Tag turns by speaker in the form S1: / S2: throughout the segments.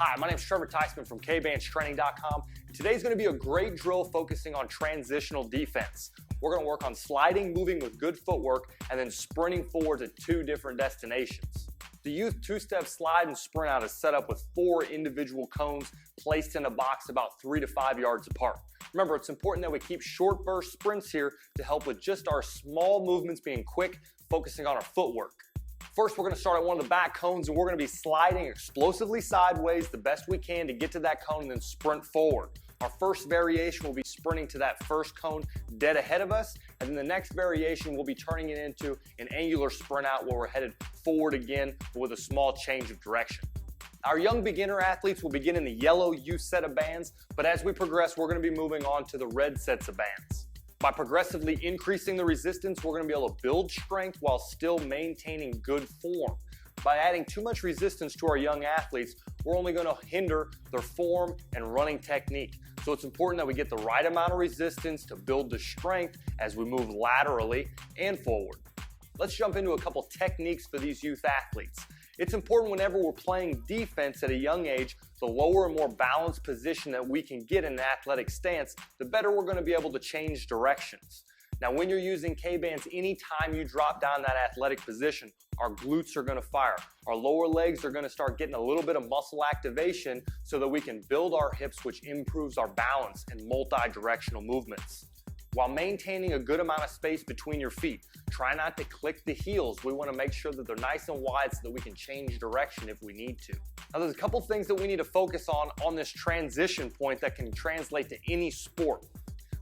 S1: Hi, my name is Trevor Teisman from KBandsTraining.com. Today's going to be a great drill focusing on transitional defense. We're going to work on sliding, moving with good footwork, and then sprinting forward to two different destinations. The youth two-step slide and sprint out is set up with 4 individual cones placed in a box about 3 to 5 yards apart. Remember, it's important that we keep short burst sprints here to help with just our small movements being quick, focusing on our footwork. First, we're going to start at one of the back cones, and we're going to be sliding explosively sideways the best we can to get to that cone and then sprint forward. Our first variation will be sprinting to that first cone dead ahead of us, and then the next variation will be turning it into an angular sprint out where we're headed forward again with a small change of direction. Our young beginner athletes will begin in the yellow youth set of bands, but as we progress, we're going to be moving on to the red sets of bands. By progressively increasing the resistance, we're going to be able to build strength while still maintaining good form. By adding too much resistance to our young athletes, we're only going to hinder their form and running technique. So it's important that we get the right amount of resistance to build the strength as we move laterally and forward. Let's jump into a couple techniques for these youth athletes. It's important whenever we're playing defense at a young age, the lower and more balanced position that we can get in an athletic stance, the better we're going to be able to change directions. Now, when you're using K-bands, anytime you drop down that athletic position, our glutes are going to fire. Our lower legs are going to start getting a little bit of muscle activation so that we can build our hips, which improves our balance and multi-directional movements. While maintaining a good amount of space between your feet, try not to click the heels. We want to make sure that they're nice and wide so that we can change direction if we need to. Now, there's a couple things that we need to focus on this transition point that can translate to any sport.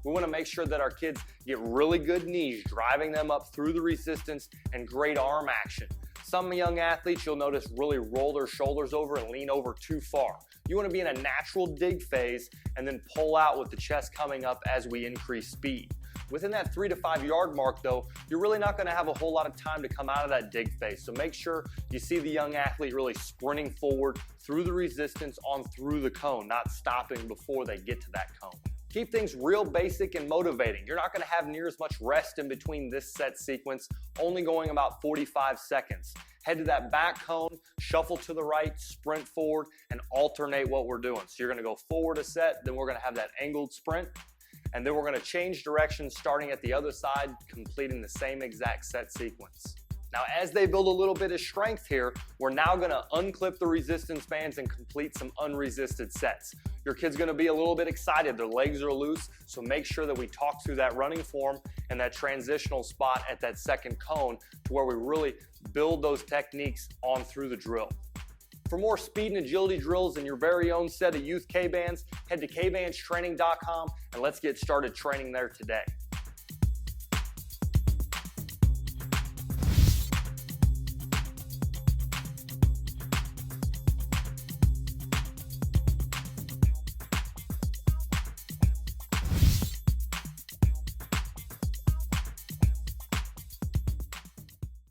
S1: We want to make sure that our kids get really good knees, driving them up through the resistance, and great arm action. Some young athletes, you'll notice, really roll their shoulders over and lean over too far. You want to be in a natural dig phase and then pull out with the chest coming up as we increase speed. Within that 3 to 5 yard mark though, you're really not going to have a whole lot of time to come out of that dig phase. So make sure you see the young athlete really sprinting forward through the resistance on through the cone, not stopping before they get to that cone. Keep things real basic and motivating. You're not going to have near as much rest in between this set sequence, only going about 45 seconds. Head to that back cone, shuffle to the right, sprint forward, and alternate what we're doing. So you're going to go forward a set, then we're going to have that angled sprint, and then we're going to change directions starting at the other side, completing the same exact set sequence. Now, as they build a little bit of strength here, we're now going to unclip the resistance bands and complete some unresisted sets. Your kid's going to be a little bit excited. Their legs are loose, so make sure that we talk through that running form and that transitional spot at that second cone to where we really build those techniques on through the drill. For more speed and agility drills and your very own set of Youth Kbands, head to KBandsTraining.com and let's get started training there today.